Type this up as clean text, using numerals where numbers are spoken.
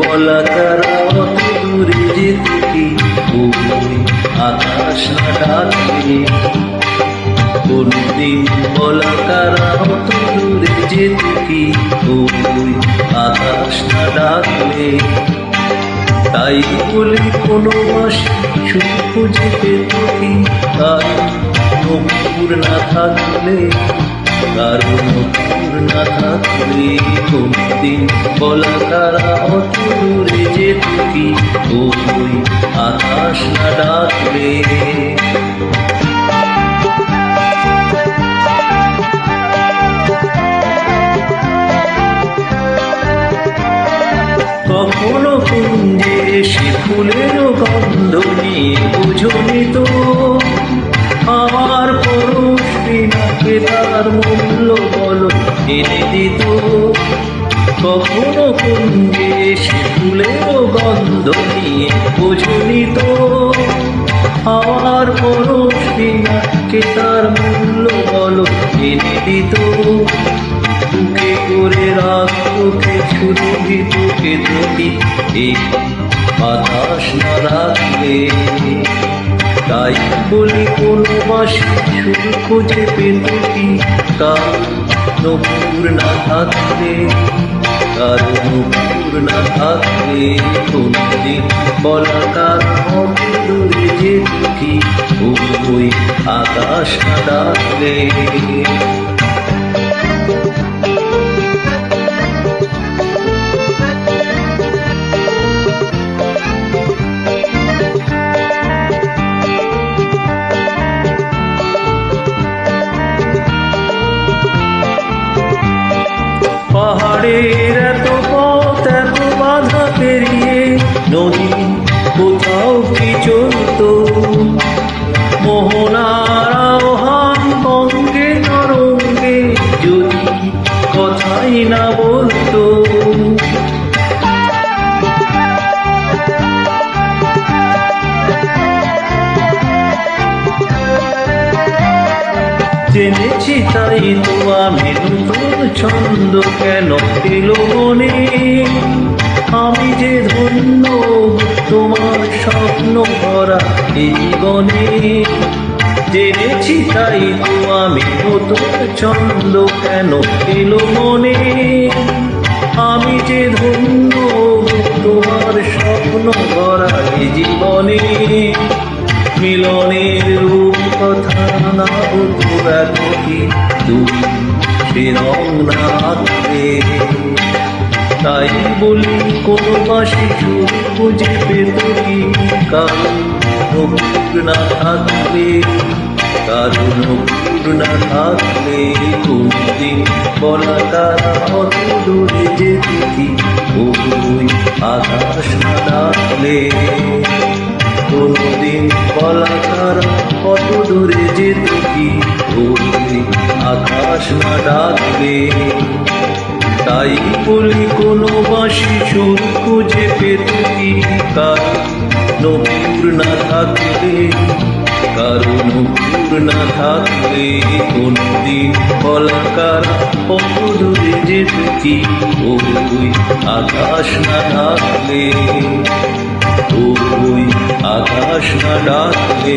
বলাকারা অত দূরে যেতে কি ওই আকাশ না ডাকলে? কোনদিন বলাকারা অত দূরে যেতে কি ওই আকাশ না ডাকলে? তাই বলি কোনো মাসে সুখ খুঁজে পেত কি কারণ নূপুর না থাকলে? কারণ নূপুর না থাকলে কোনদিন বলাকারা অত দূরে যেত কি ওই আকাশ না ডাকলে? কখনো কুঞ্জে সে ফুলেরও গন্ধ নিয়ে বুঝনি তো আমার পরশ বিনাকে তার মূল্য বলো এনে দিত। কখনো কুঞ্জে সে ফুলেরও গন্ধ নিয়ে বুঝনি তো আমার পরশ বিনাকে তার মূল্য বলো এনে দিত। বুকে করে রাখতে ছুরি বুকে ধরি এই বাতাস না রাখলে? তাই বলি কোনো বাসি সুর খুঁজে পেত কি কার নূপুর না থাকলে? কার নূপুর না থাকলে কোনদিন বলাকার অত দূরে যেত কি ওই আকাশ না ডাকলে? পাহাড়ের এত পথ এত বাধা পেরিয়ে নদী কোথাও কি চলত? মোহনার আহ্বান অঙ্গে তরঙ্গে যদি কথাই না বলতো। জেনেছি তাই তো আমি নতুন ছন্দ কেন এলো মনে? আমি যে ধন্য তোমার স্বপ্ন ভরা জীবনে। জেনেছি তাই তো আমি নতুন ছন্দ কেন এলো মনে? আমি যে ধন্য তোমার স্বপ্ন ভরা জীবনে। মিলনের রূপ কথা না হতো এত কি তুমি সে রং না আঁকলে? তাই বলি কোনো বাসি সুর খুঁজে পেত কি কারণ নূপুর না থাকলে? কারণ নূপুর না থাকলে কোনদিন বলাকারা অত দূরে যেত কি ওই আকাশ না ডাকলে? কোনদিন বলাকারা কত দূরে যেত কি ওই আকাশ না ডাকলে? তাই বলি কোনো বাসি সুর খুঁজে পেত কি কারণ নূপুর না থাকলে? কারণ নূপুর না থাকলে কোনদিন বলাকারা কত দূরে যেত কি ওই আকাশ না ডাকলে? ওই আকাশ না ডাকলে?